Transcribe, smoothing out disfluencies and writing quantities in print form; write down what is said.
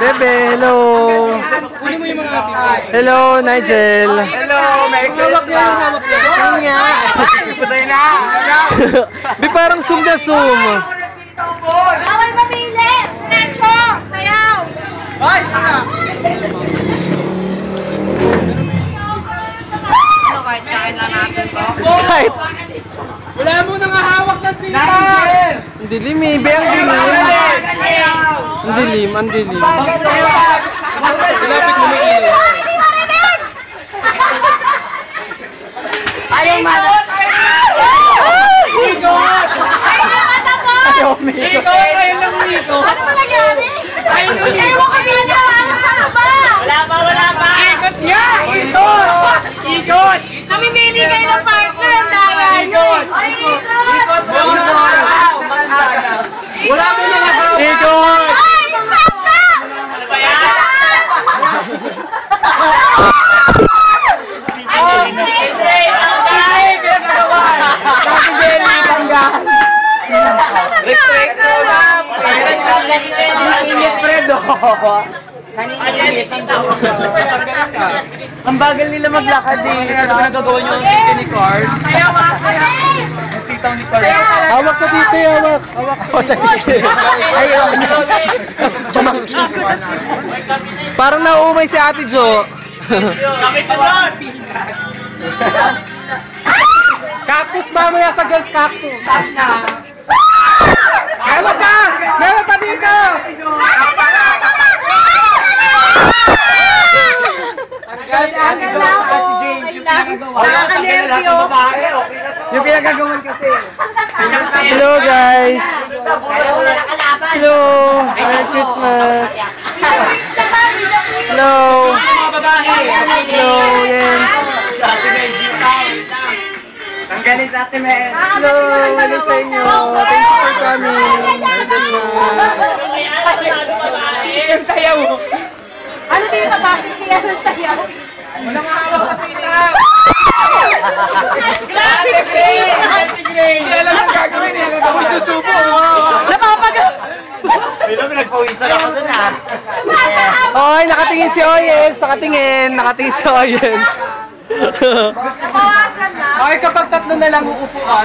Bebe, hello. Hello, Nigel. Hello, Merry Christmas. Ayun nga. Patay na. Be, parang zoom na zoom. Bawal mamili! Diretso! Sayaw! Ay! Kahit kain lang natin to. Kahit. Wala mo nang hawak na sigaw! Ang dilim eh, be, ang dilim. Ang dilim, ang dilim. Silapit mo may ilaw. Hindi marinig! Ayaw man! Ikot! Ikot! Ayun lang ikot! Ano ba nangyari? Ayun lang Ewan ko dito! Ano ba? Wala pa! Ikot nga! Ikot! Ikot! Namimili kayo ng partner! Ang daya nyo! Ay, ikot! Wala mo na hawak! Ikot! Ay, stop na! Ano ba yan? Ay, Request mo ma'am! Init Fredo! Ang bagal nila maglakad eh. Ano nagagawa nyo ang sitaw ni Card? Ang sitaw ni Card. Hawak sa dito, hawak. Hawak sa dito. Ayaw! Parang nauumay si Ate Jo. Kami sunod! Cactus mamaya sa girls cactus! Meron pa! Meron pa dito! Guys, si James, yung pinagagawa. Yung pinagagawan kasi. Hello, guys. Hello. Merry Christmas. Hello. Hello, Jens. Ang galing sa atin, men. Hello. Hello sa inyo. Thank you for coming. Merry Christmas. Yung sayaw. Ano din yung kapasok siya ng sayaw? Walang hawak sa sita. Grabe kasi! Hindi alam ang gagawin eh. Ako susupo. Napapagal! Pero pinagpawisan ako dun ah. Oy, nakatingin si Oyens. Nakatingin si Oyens. Nabawasan na. Okay, kapag tatlo na lang uupuan.